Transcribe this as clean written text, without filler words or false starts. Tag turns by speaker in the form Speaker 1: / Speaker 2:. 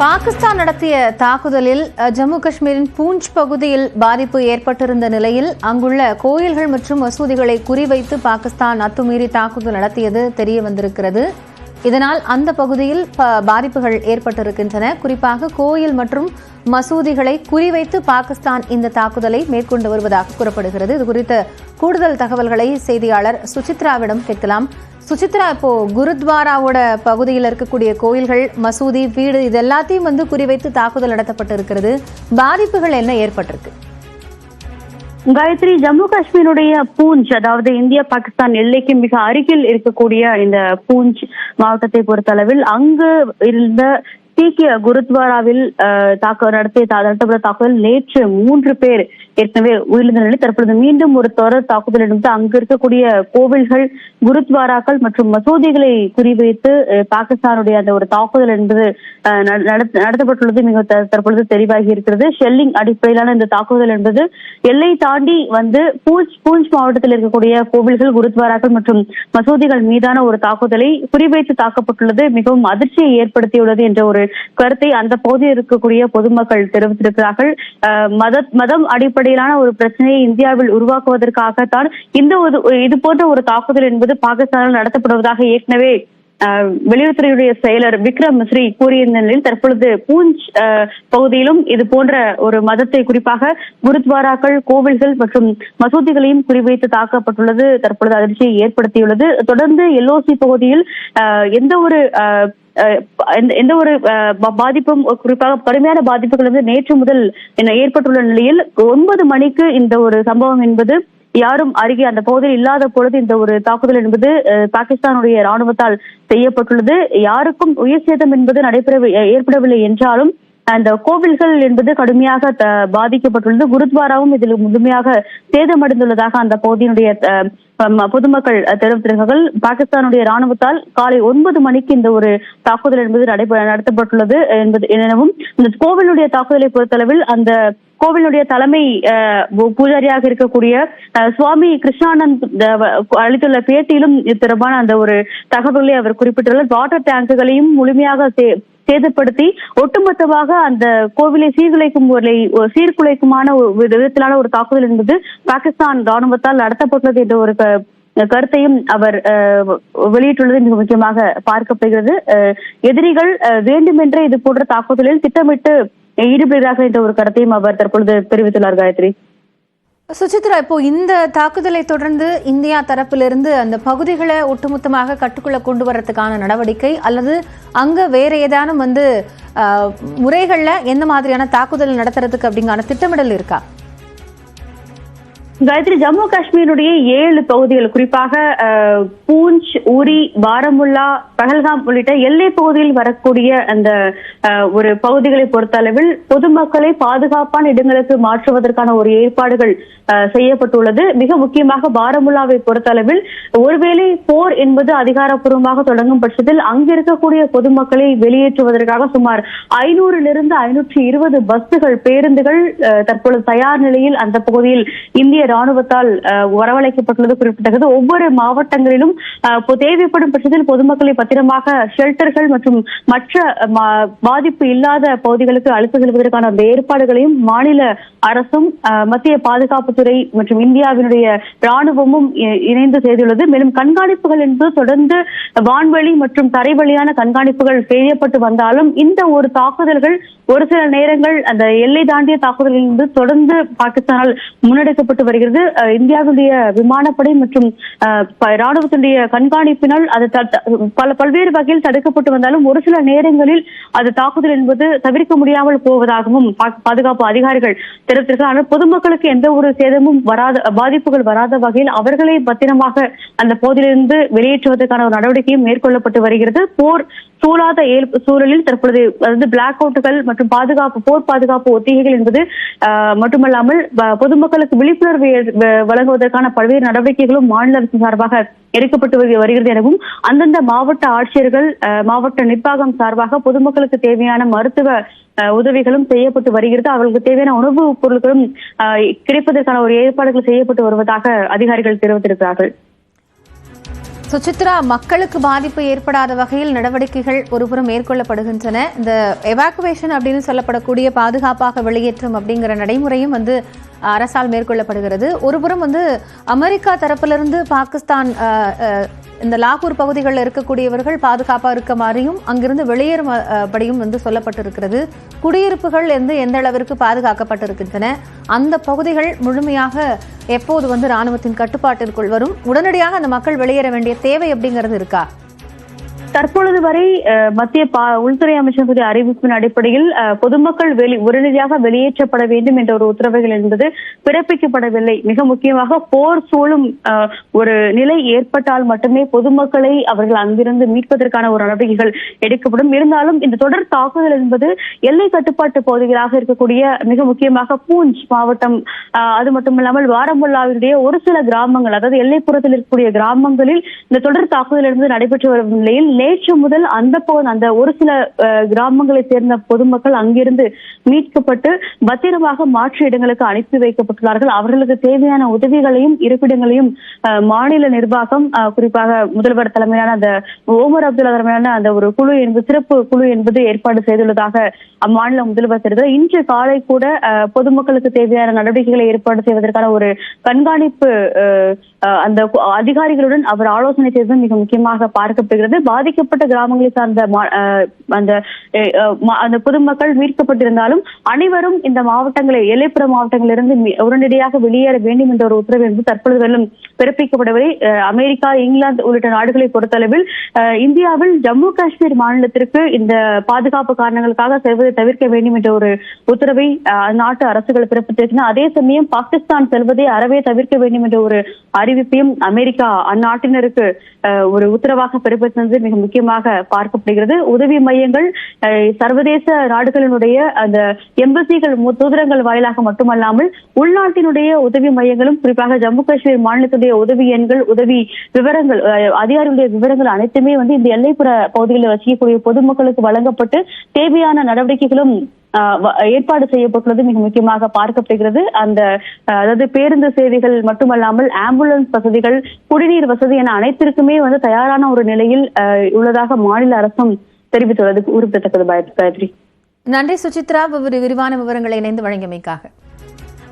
Speaker 1: பாகிஸ்தான் நடத்திய தாக்குதலில் ஜம்மு காஷ்மீரின் பூஞ்ச் பகுதியில் பாதிப்பு ஏற்பட்டிருந்த நிலையில் அங்குள்ள கோயில்கள் மற்றும் மசூதிகளை குறிவைத்து பாகிஸ்தான் அத்துமீறி தாக்குதல் நடத்தியது தெரிய வந்திருக்கிறது. இதனால் அந்த பகுதியில் பாதிப்புகள் ஏற்பட்டிருக்கின்றன. குறிப்பாக கோயில் மற்றும் மசூதிகளை குறிவைத்து பாகிஸ்தான் இந்த தாக்குதலை மேற்கொண்டு வருவதாக கூறப்படுகிறது. இதுகுறித்த கூடுதல் தகவல்களை செய்தியாளர் சுசித்ராவிடம் கேட்கலாம். சுசித்ரா, இப்போ குருத்வாராவோட பகுதியில் இருக்கக்கூடிய கோயில்கள், மசூதி, வீடு இது எல்லாத்தையும் குறிவைத்து தாக்குதல் நடத்தப்பட்டிருக்கிறது. பாதிப்புகள் என்ன ஏற்பட்டிருக்கு?
Speaker 2: காயத்ரி, ஜம்மு காஷ்மீருடைய பூஞ்ச், அதாவது இந்தியா பாகிஸ்தான் எல்லைக்கு மிக அருகில் இருக்கக்கூடிய இந்த பூஞ்ச் மாவட்டத்தை பொறுத்தளவில் அங்கு இருந்த சீக்கிய குருத்வாராவில் நடத்தப்பட்ட தாக்குதல் நேற்று 3 பேர் ஏற்கனவே உயிரிழந்த நிலையில் தற்பொழுது மீண்டும் ஒரு தொடர் தாக்குதல் எடுத்து அங்கு இருக்கக்கூடிய கோவில்கள், குருத்வாராக்கள் மற்றும் மசூதிகளை குறிவைத்து பாகிஸ்தானுடைய அந்த ஒரு தாக்குதல் என்பது நடத்தப்பட்டுள்ளது மிக தற்பொழுது தெளிவாகி இருக்கிறது. ஷெல்லிங் அடிப்படையிலான இந்த தாக்குதல் என்பது எல்லை தாண்டி பூஞ்ச் மாவட்டத்தில் இருக்கக்கூடிய கோவில்கள், குருத்வாராக்கள் மற்றும் மசூதிகள் மீதான ஒரு தாக்குதலை குறிவைத்து தாக்கப்பட்டுள்ளது. மிகவும் அதிர்ச்சியை ஏற்படுத்தியுள்ளது என்ற ஒரு கருத்தை அந்த பகுதியில் இருக்கக்கூடிய பொதுமக்கள் தெரிவித்திருக்கிறார்கள். மதம் அடிப்படையிலான ஒரு பிரச்சனையை இந்தியாவில் உருவாக்குவதற்காகத்தான் இது போன்ற ஒரு தாக்குதல் என்பது பாகிஸ்தானில் நடத்தப்படுவதாக ஏற்கனவே வெளியுறவுத்துறையுடைய செயலர் விக்ரம் மிஸ்ரி கூறியிருந்த நிலையில் தற்பொழுது பூஞ்ச் பகுதியிலும் இது போன்ற ஒரு மதத்தை, குறிப்பாக குருத்வாராக்கள், கோவில்கள் மற்றும் மசூதிகளையும் குறிவைத்து தாக்கப்பட்டுள்ளது தற்பொழுது அதிர்ச்சியை ஏற்படுத்தியுள்ளது. தொடர்ந்து எல்ஓசி பகுதியில் எந்த ஒரு பாதிப்பும், குறிப்பாக கடுமையான பாதிப்புகள் நேற்று முதல் ஏற்பட்டுள்ள நிலையில் 9 மணிக்கு இந்த ஒரு சம்பவம் என்பது யாரும் அருகே அந்த பகுதியில் இல்லாத பொழுது இந்த ஒரு தாக்குதல் என்பது பாகிஸ்தானுடைய ராணுவத்தால் செய்யப்பட்டுள்ளது. யாருக்கும் உயிர் சேதம் என்பது ஏற்படவில்லை என்றாலும் அந்த கோவில்கள் என்பது கடுமையாக பாதிக்கப்பட்டுள்ளது. குருத்வாராவும் இதில் முழுமையாக சேதமடைந்துள்ளதாக அந்த பகுதியினுடைய பொதுமக்கள் தெரிவித்திருக்கிறார்கள். பாகிஸ்தானுடைய ராணுவத்தால் காலை 9 மணிக்கு இந்த ஒரு தாக்குதல் என்பது நடத்தப்பட்டுள்ளது எனவும் இந்த கோவிலுடைய தாக்குதலை பொறுத்தளவில் அந்த கோவிலுடைய தலைமை பூஜாரியாக இருக்கக்கூடிய சுவாமி கிருஷ்ணானந்த் அளித்துள்ள பேட்டியிலும் இது தொடர்பான அந்த ஒரு தகவல்களை அவர் குறிப்பிட்டுள்ளார். வாட்டர் டேங்குகளையும் முழுமையாக சேதப்படுத்தி ஒட்டுமொத்தமாக அந்த கோவிலை சீர்குலைக்குமான விதத்திலான ஒரு தாக்குதல் என்பது பாகிஸ்தான் ராணுவத்தால் நடத்தப்பட்டுள்ளது என்ற ஒரு கருத்தையும் அவர் வெளியிட்டுள்ளது மிக முக்கியமாக பார்க்கப்படுகிறது. எதிரிகள் வேண்டுமென்றே இது போன்ற தாக்குதலில் திட்டமிட்டு ஈடுபடுகிறார்கள் என்ற ஒரு கருத்தையும் அவர் தற்பொழுது தெரிவித்துள்ளார். காயத்ரி,
Speaker 1: சுசித்ரா, இப்போ இந்த தாக்குதலை தொடர்ந்து இந்தியா தரப்பிலிருந்து அந்த பகுதிகளை ஒட்டுமொத்தமாக கட்டுக்குள்ள கொண்டு வரதுக்கான நடவடிக்கை அல்லது அங்க வேற ஏதானும் முறைகள்ல எந்த மாதிரியான தாக்குதல் நடத்துறதுக்கு அப்படிங்கான திட்டமிடல் இருக்கா?
Speaker 2: காயத்ரி, ஜம்மு காஷ்மீருடைய 7 பகுதிகள், குறிப்பாக பூஞ்ச், உரி, பாரமுல்லா, பஹல்காம் உள்ளிட்ட எல்லை பகுதியில் வரக்கூடிய அந்த ஒரு பகுதிகளை பொறுத்த அளவில் பொதுமக்களை பாதுகாப்பான இடங்களுக்கு மாற்றுவதற்கான ஒரு ஏற்பாடுகள் செய்யப்பட்டுள்ளது. மிக முக்கியமாக பாரமுல்லாவை பொறுத்த அளவில் ஒருவேளை போர் என்பது அதிகாரப்பூர்வமாக தொடங்கும் பட்சத்தில் அங்கு இருக்கக்கூடிய பொதுமக்களை வெளியேற்றுவதற்காக சுமார் 500 to 520 பஸ்கள், பேருந்துகள் தற்பொழுது தயார் நிலையில் அந்த பகுதியில் இந்திய ராணுவத்தால் வரவழைக்கப்பட்டுள்ளது குறிப்பிட்டது. ஒவ்வொரு மாவட்டங்களிலும் தேவைப்படும் பட்சத்தில் பொதுமக்களை பத்திரமாக ஷெல்டர்கள் மற்றும் மற்ற பாதிப்பு இல்லாத பகுதிகளுக்கு அழைத்து செல்வதற்கான அந்த ஏற்பாடுகளையும் மாநில அரசும் மத்திய பாதுகாப்புத்துறை மற்றும் இந்தியாவினுடைய ராணுவமும் இணைந்து செய்துள்ளது. மேலும் கண்காணிப்புகள் என்பது தொடர்ந்து வான்வெளி மற்றும் தரைவழியான கண்காணிப்புகள் செய்யப்பட்டு வந்தாலும் இந்த ஒரு தாக்குதல்கள் ஒரு சில நேரங்கள் அந்த எல்லை தாண்டிய தாக்குதல்கள் என்பது தொடர்ந்து பாகிஸ்தானால் முன்னெடுக்கப்பட்டு வருகிறது. இந்தியாவுடைய விமானப்படை மற்றும் ராணுவத்தினுடைய கண்காணிப்பினால் அது பல்வேறு வகையில் தடுக்கப்பட்டு வந்தாலும் ஒரு சில நேரங்களில் அது தாக்குதல் என்பது தவிர்க்க முடியாமல் போவதாகவும் பாதுகாப்பு அதிகாரிகள் தெரிவித்திருக்கிறார்கள். பொதுமக்களுக்கு எந்த ஒரு சேதமும் பாதிப்புகள் வராத வகையில் அவர்களை பத்திரமாக அந்த பகுதியிலிருந்து வெளியேற்றுவதற்கான ஒரு நடவடிக்கையும் மேற்கொள்ளப்பட்டு வருகிறது. போர் சூழாத சூழலில் தற்பொழுது பிளாக் அவுட்டுகள் மற்றும் போர் பாதுகாப்பு ஒத்திகைகள் என்பது மட்டுமல்லாமல் பொதுமக்களுக்கு விழிப்புணர்வு வழங்குவதற்கான பல்வேறு நடவடிக்கைகளும் மாநில அரசு சார்பாக எடுக்கப்பட்டு வருகிறது எனவும் அந்தந்த மாவட்ட ஆட்சியர்கள், மாவட்ட நிர்வாகம் சார்பாக பொதுமக்களுக்கு தேவையான மருத்துவ உதவிகளும் செய்யப்பட்டு வருகிறது. அவர்களுக்கு தேவையான உணவுப் பொருட்களும் கிடைப்பதற்கான ஒரு ஏற்பாடுகள் செய்யப்பட்டு வருவதாக அதிகாரிகள் தெரிவித்திருக்கிறார்கள்.
Speaker 1: சுசித்ரா, மக்களுக்கு பாதிப்பு ஏற்படாத வகையில் நடவடிக்கைகள் ஒருபுறம் மேற்கொள்ளப்படுகின்றன. இந்த எவாக்குவேஷன் அப்படின்னு சொல்லப்படக்கூடிய பாதுகாப்பாக வெளியேற்றம் அப்படிங்கிற நடைமுறையும் அரசால் மேற்கொள்ளப்படுகிறது. ஒருபுறம் அமெரிக்கா தரப்பிலிருந்து பாகிஸ்தான் இந்த லாகூர் பகுதிகளில் இருக்கக்கூடியவர்கள் பாதுகாப்பாக இருக்க மாதிரியும் அங்கிருந்து வெளியேறும்படியும் சொல்லப்பட்டிருக்கிறது. குடியிருப்புகள் எந்த அளவிற்கு பாதுகாக்கப்பட்டிருக்கின்றன, அந்த பகுதிகள் முழுமையாக எப்போது ராணுவத்தின் கட்டுப்பாட்டிற்குள் வரும், உடனடியாக அந்த மக்கள் வெளியேற வேண்டிய தேவை அப்படிங்கிறது இருக்கா?
Speaker 2: தற்பொழுது வரை மத்திய உள்துறை அமைச்சருடைய அறிவிப்பின் அடிப்படையில் பொதுமக்கள் உடனடியாக வெளியேற்றப்பட வேண்டும் என்ற ஒரு உத்தரவுகள் என்பது பிறப்பிக்கப்படவில்லை. மிக முக்கியமாக போர் சூழும் ஒரு நிலை ஏற்பட்டால் மட்டுமே பொதுமக்களை அவர்கள் அங்கிருந்து மீட்பதற்கான ஒரு நடவடிக்கைகள் எடுக்கப்படும். இருந்தாலும் இந்த தொடர் தாக்குதல் என்பது எல்லை கட்டுப்பாட்டு பகுதிகளாக இருக்கக்கூடிய மிக முக்கியமாக பூஞ்ச் மாவட்டம், அது மட்டுமில்லாமல் பாரமுல்லாவினுடைய ஒரு சில கிராமங்கள், அதாவது எல்லைப்புறத்தில் இருக்கக்கூடிய கிராமங்களில் இந்த தொடர் தாக்குதல் என்பது நடைபெற்று வரும் நிலையில் நேற்று முதல் அந்த ஒரு சில கிராமங்களை சேர்ந்த பொதுமக்கள் அங்கிருந்து மீட்கப்பட்டு பத்திரமாக மாற்று இடங்களுக்கு அனுப்பி வைக்கப்பட்டுள்ளார்கள். அவர்களுக்கு தேவையான உதவிகளையும் இருப்பிடங்களையும் மாநில நிர்வாகம், குறிப்பாக முதல்வர் தலைமையிலான அந்த ஓமர் அப்துல்லா தலைமையிலான அந்த ஒரு குழு சிறப்பு குழு என்பது ஏற்பாடு செய்துள்ளதாக அம்மாநில முதல்வர் தெரிவித்தார். இன்று காலை கூட பொதுமக்களுக்கு தேவையான நடவடிக்கைகளை ஏற்பாடு செய்வதற்கான ஒரு கண்காணிப்பு அந்த அதிகாரிகளுடன் அவர் ஆலோசனை செய்தது மிக முக்கியமாக பார்க்கப்படுகிறது. பாதிக்கப்பட்ட கிராமங்களை சார்ந்த அந்த பொதுமக்கள் மீட்கப்பட்டிருந்தாலும் அனைவரும் இந்த மாவட்டங்களை, எல்லைப்புற மாவட்டங்களிலிருந்து உடனடியாக வெளியேற வேண்டும் என்ற ஒரு உத்தரவு என்பது தற்பொழுது வெல்லும் பிறப்பிக்கப்படவில்லை. அமெரிக்கா, இங்கிலாந்து உள்ளிட்ட நாடுகளை பொறுத்தளவில் இந்தியாவில் ஜம்மு காஷ்மீர் மாநிலத்திற்கு இந்த பாதுகாப்பு காரணங்களுக்காக செல்வதை தவிர்க்க வேண்டும் என்ற ஒரு உத்தரவை அந்நாட்டு அரசுகள் பிறப்பித்திருக்கின்றன. அதே சமயம் பாகிஸ்தான் செல்வதை அறவே தவிர்க்க வேண்டும் என்ற ஒரு அறிவிப்பையும் அமெரிக்கா அந்நாட்டினருக்கு ஒரு உத்தரவாக பிறப்பித்தது மிக முக்கியமாக பார்க்கப்படுகிறது. உதவி மையங்கள் சர்வதேச நாடுகளினுடைய அந்த எம்பசிகள், தூதரங்கள் வாயிலாக மட்டுமல்லாமல் உள்நாட்டினுடைய உதவி மையங்களும், குறிப்பாக ஜம்மு காஷ்மீர் மாநிலத்துடைய உதவி எண்கள், உதவி விவரங்கள், அதிகாரிகளுடைய விவரங்கள் அனைத்துமே இந்த எல்லைப்புற பகுதிகளில் வசிக்கக்கூடிய பொதுமக்களுக்கு வழங்கப்பட்டு தேவையான நடவடிக்கைகளும் ஏற்பாடு செய்யப்பட்டுள்ளது மிக முக்கியமாக பார்க்கப்படுகிறது. அதாவது பேருந்து சேவைகள் மட்டுமல்லாமல் ஆம்புலன்ஸ் வசதிகள், குடிநீர் வசதி என அனைத்திற்குமே தயாரான ஒரு நிலையில் உள்ளதாக மாநில அரசும் தெரிவித்துள்ளது குறிப்பிடத்தக்கது. காயத்ரி,
Speaker 1: நன்றி சுசித்ரா, விரிவான விவரங்களை இணைந்து வழங்கியமைக்காக.